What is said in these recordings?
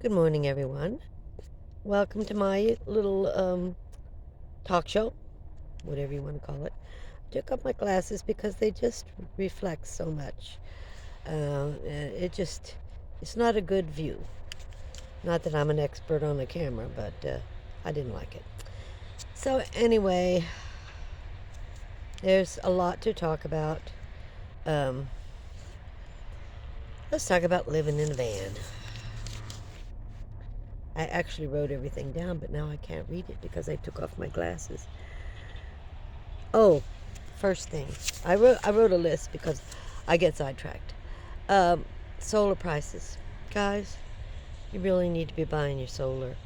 Good morning, everyone. Welcome to my little talk show, whatever you want to call it. Took up my glasses because they just reflect so much. It's not a good view. Not that I'm an expert on the camera, but I didn't like it. So, anyway, there's a lot to talk about. Um, let's talk about living in a van. I actually wrote everything down, but now I can't read it because I took off my glasses. Oh, first thing, I wrote a list because I get sidetracked. Um, Solar prices, guys. You really need to be buying your solar.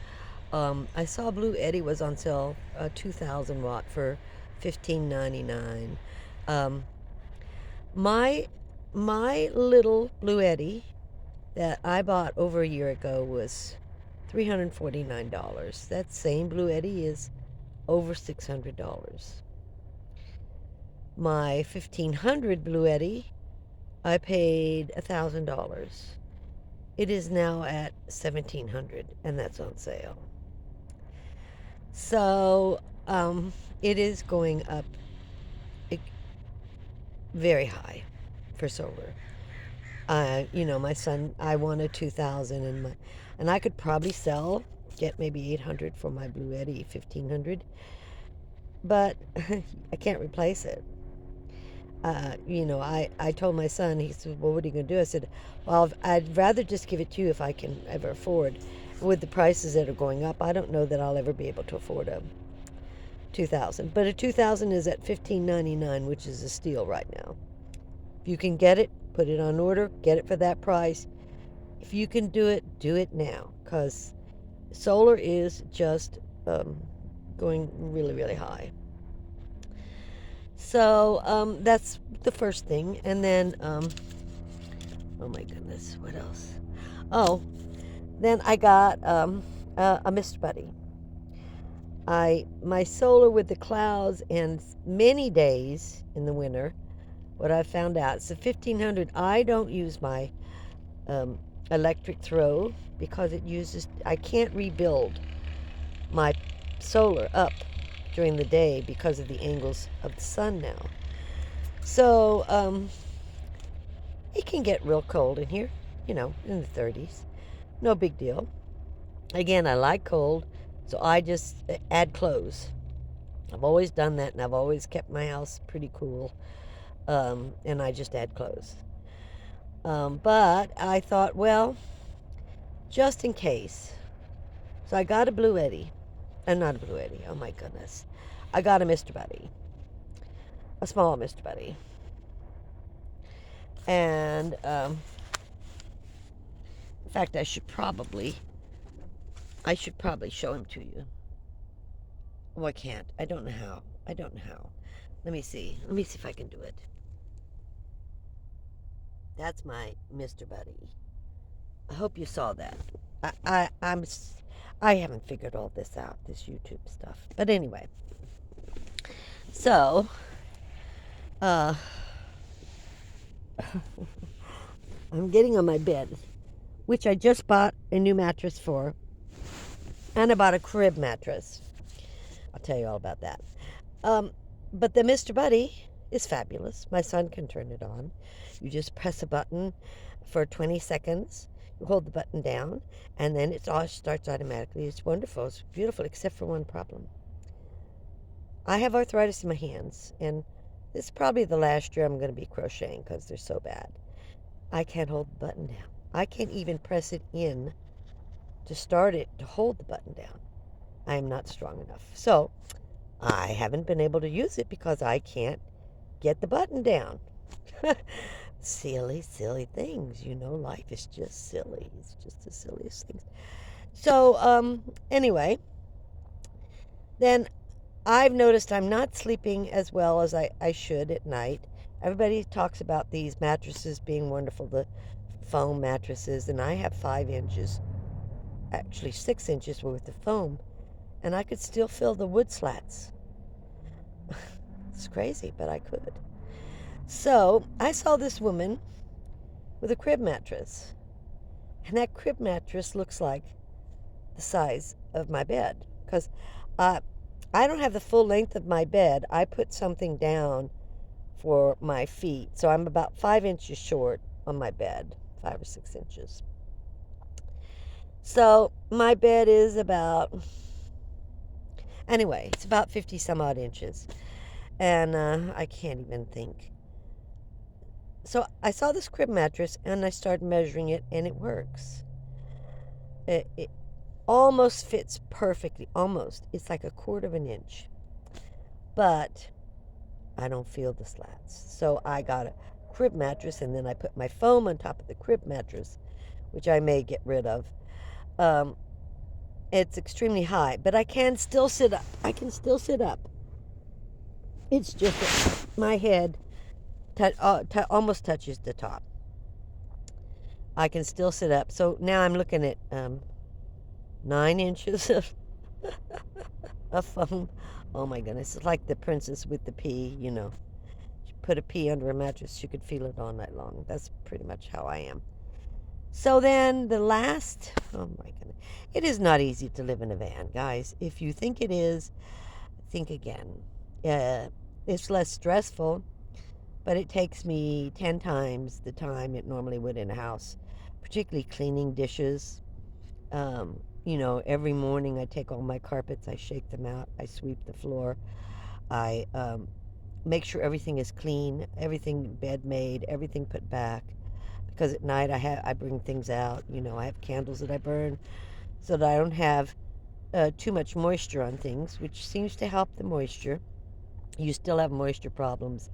I saw Blue Eddy was on sale, 2,000 watt for 15.99. Um, my my little Blue Eddy that I bought over a year ago was $349. That same Blue Eddy is over $600. My 1500 Blue Eddy, I paid $1,000. It is now at 1700, and that's on sale. So it is going up e- very high for solar. My son, I wanted 2,000, and I could probably get maybe 800 for my Blue Eddy 1500, but I can't replace it. I told my son, he said, well, what are you going to do? I said, well, I'd rather just give it to you if I can ever afford. With the prices that are going up, I don't know that I'll ever be able to afford a 2000. But a 2000 is at 15.99, which is a steal right now. If you can get it, put it on order, get it for that price. If you can do it now, because solar is just going really, really high. So that's the first thing. And then, oh my goodness, what else? Oh, then I got a Mr. Buddy. My solar with the clouds and many days in the winter. What I found out, so 1500. I don't use my um, electric throw because I can't rebuild my solar up during the day because of the angles of the sun now. So it can get real cold in here, in the 30s. No big deal. Again, I like cold, so I just add clothes. I've always done that, and I've always kept my house pretty cool. And I just add clothes. But I thought, well, just in case. So I got a Blue Eddy. Not a Blue Eddy, oh my goodness. I got a Mr. Buddy, a small Mr. Buddy. And in fact, I should probably show him to you. Oh, I can't. I don't know how. I don't know how. Let me see. Let me see if I can do it. That's my Mr. Buddy. I hope you saw that. I, I I'm I haven't figured all this out, this YouTube stuff. But anyway, so uh, I'm getting on my bed, which I just bought a new mattress for, and I bought a crib mattress. I'll tell you all about that. Um, but the Mr. Buddy is fabulous. My son can turn it on. You just press a button for 20 seconds. You hold the button down, and then it all starts automatically. It's wonderful. It's beautiful, except for one problem. I have arthritis in my hands, and this is probably the last year I'm going to be crocheting because they're so bad. I can't hold the button down. I can't even press it in to start it to hold the button down. I am not strong enough. So I haven't been able to use it because I can't get the button down. Silly, silly things. Life is just silly. It's just the silliest things. So, anyway, then I've noticed I'm not sleeping as well as I should at night. Everybody talks about these mattresses being wonderful, the foam mattresses, and I have 5 inches, actually 6 inches worth of foam, and I could still feel the wood slats. It's crazy, but I could. So I saw this woman with a crib mattress. And that crib mattress looks like the size of my bed because uh, I don't have the full length of my bed. I put something down for my feet, so I'm about 5 inches short on my bed, 5 or 6 inches. So my bed is about, anyway, it's about 50 some odd inches. And I can't even think. So I saw this crib mattress and I started measuring it, and it works. It almost fits perfectly. Almost. It's like a quarter of an inch. But I don't feel the slats. So I got a crib mattress, and then I put my foam on top of the crib mattress, which I may get rid of. Um, it's extremely high, but I can still sit up. I can still sit up. It's just that my head almost touches the top. I can still sit up. So now I'm looking at 9 inches of foam. Oh my goodness. It's like the princess with the pea, you know. She put a pea under a mattress, she could feel it all night long. That's pretty much how I am. So then oh my goodness. It is not easy to live in a van, guys. If you think it is, think again. It's less stressful, but it takes me 10 times the time it normally would in a house, particularly cleaning dishes. Every morning I take all my carpets, I shake them out, I sweep the floor, I make sure everything is clean, everything bed made, everything put back. Because at night I bring things out. I have candles that I burn so that I don't have too much moisture on things, which seems to help the moisture. You still have moisture problems.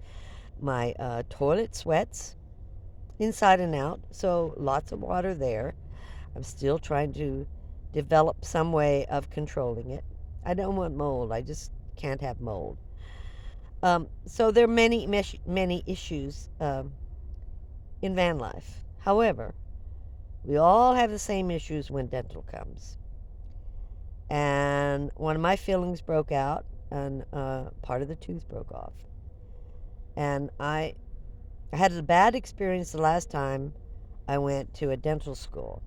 My toilet sweats inside and out, so lots of water there. I'm still trying to develop some way of controlling it. I don't want mold. I just can't have mold. So there are many issues in van life. However, we all have the same issues when dental comes. And one of my fillings broke out, and part of the tooth broke off. And I had a bad experience the last time I went to a dental school.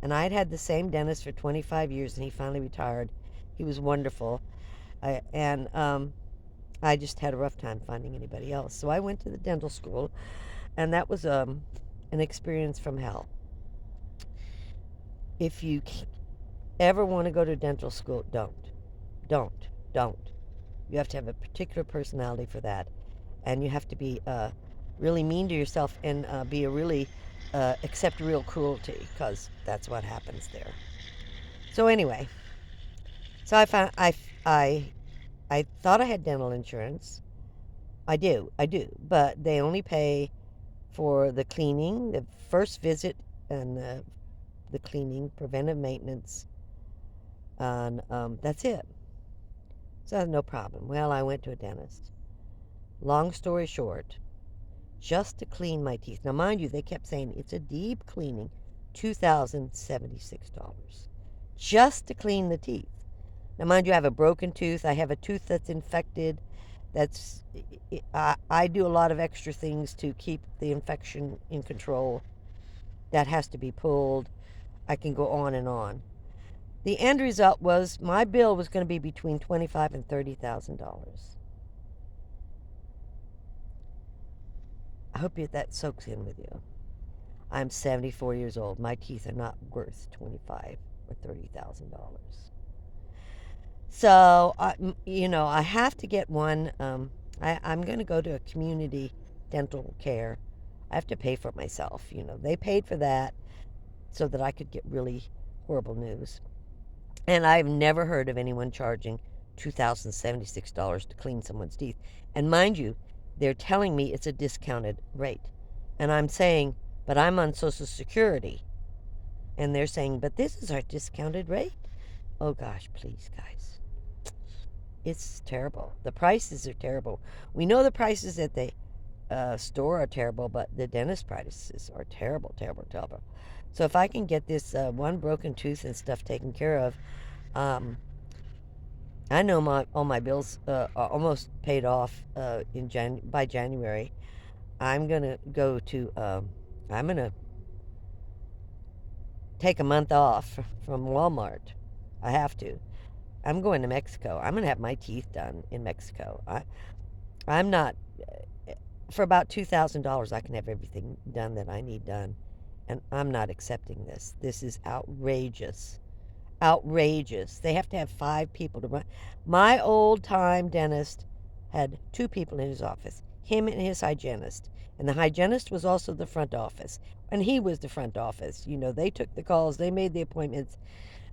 And I'd had the same dentist for 25 years, and he finally retired. He was wonderful. And I just had a rough time finding anybody else. So I went to the dental school, and that was an experience from hell. If you ever want to go to dental school, don't. Don't. Don't. You have to have a particular personality for that. And you have to be really mean to yourself and be a really accept real cruelty, because that's what happens there. So anyway, so I thought I had dental insurance. I do, but they only pay for the cleaning, the first visit, and the cleaning, preventive maintenance, and that's it. So I had no problem. Well, I went to a dentist. Long story short, just to clean my teeth. Now, mind you, they kept saying it's a deep cleaning, $2,076, just to clean the teeth. Now, mind you, I have a broken tooth. I have a tooth that's infected. I do a lot of extra things to keep the infection in control. That has to be pulled. I can go on and on. The end result was my bill was going to be between $25,000 and $30,000. I hope that soaks in with you. I'm 74 years old. My teeth are not worth $25,000 or $30,000. So I have to get one. I'm going to go to a community dental care. I have to pay for it myself. They paid for that so that I could get really horrible news. And I've never heard of anyone charging $2,076 to clean someone's teeth. And mind you, they're telling me it's a discounted rate. And I'm saying, but I'm on Social Security. And they're saying, but this is our discounted rate. Oh gosh, please, guys. It's terrible. The prices are terrible. We know the prices at the store are terrible, but the dentist prices are terrible, terrible, terrible. So if I can get this one broken tooth and stuff taken care of, I know all my bills are almost paid off by January. I'm gonna go to. I'm gonna take a month off from Walmart. I have to. I'm going to Mexico. I'm going to have my teeth done in Mexico. I'm not, for about $2,000, I can have everything done that I need done. And I'm not accepting this. This is outrageous. Outrageous. They have to have 5 people to run. My old time dentist had 2 people in his office, him and his hygienist. And the hygienist was also the front office. And he was the front office. You know, they took the calls, they made the appointments,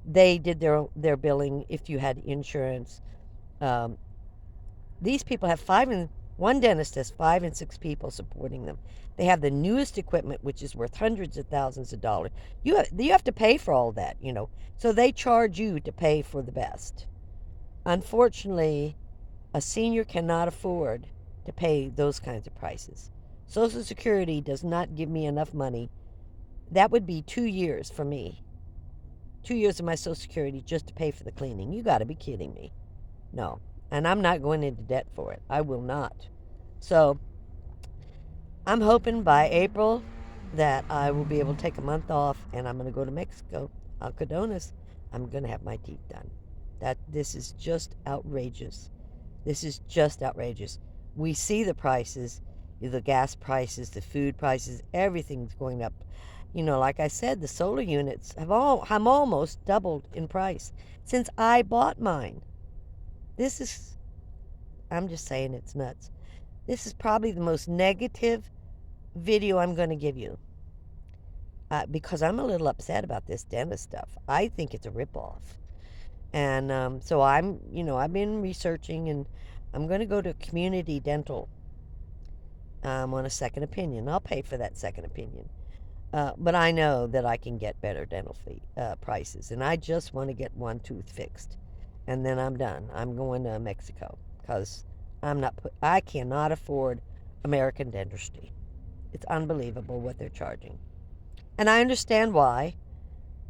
they did their billing if you had insurance. Um, these people have one dentist has 5 and 6 people supporting them. They have the newest equipment, which is worth hundreds of thousands of dollars. You have to pay for all that, you know. So they charge you to pay for the best. Unfortunately, a senior cannot afford to pay those kinds of prices. Social Security does not give me enough money. That would be 2 years for me. 2 years of my Social Security just to pay for the cleaning. You got to be kidding me. No. And I'm not going into debt for it. I will not. So I'm hoping by April that I will be able to take a month off and I'm going to go to Mexico, Alcadones. I'm going to have my teeth done. This is just outrageous. This is just outrageous. We see the prices, the gas prices, the food prices, everything's going up. You know, like I said, the solar units have almost doubled in price since I bought mine. This is, I'm just saying, it's nuts. This is probably the most negative video I'm going to give you because I'm a little upset about this dentist stuff. I think it's a ripoff. And so I've been researching and I'm going to go to community dental on a second opinion. I'll pay for that second opinion. But I know that I can get better dental fee prices. And I just want to get one tooth fixed. And then I'm done. I'm going to Mexico because I cannot afford American dentistry. It's unbelievable what they're charging. And I understand why.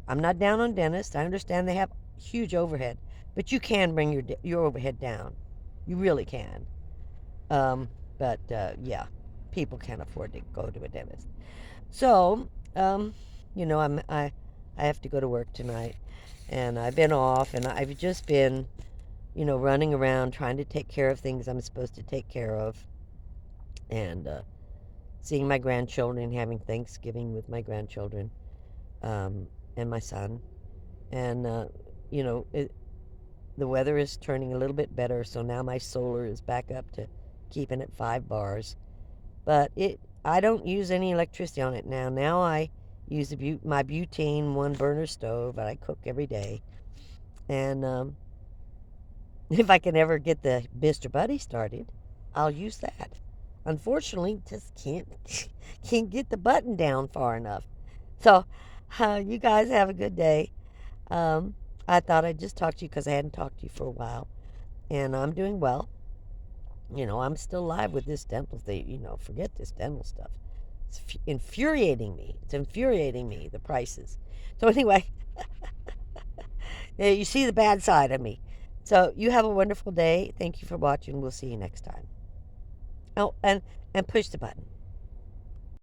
I'm not down on dentists. I understand they have huge overhead. But you can bring your overhead down. You really can. Yeah, people can't afford to go to a dentist. So, I have to go to work tonight. And I've been off and I've just been, running around trying to take care of things I'm supposed to take care of. And seeing my grandchildren, having Thanksgiving with my grandchildren and my son. And, you know, it, the weather is turning a little bit better, so now my solar is back up to keeping it 5 bars. But I don't use any electricity on it now. Now I use my butane 1 burner stove that I cook every day. And if I can ever get the Mr. Buddy started, I'll use that. Unfortunately, just can't get the button down far enough. So, you guys have a good day. I thought I'd just talk to you because I hadn't talked to you for a while, and I'm doing well. I'm still alive with this dental thing. Forget this dental stuff. It's infuriating me. It's infuriating me, the prices. So anyway, you see the bad side of me. So you have a wonderful day. Thank you for watching. We'll see you next time. Oh, and push the button.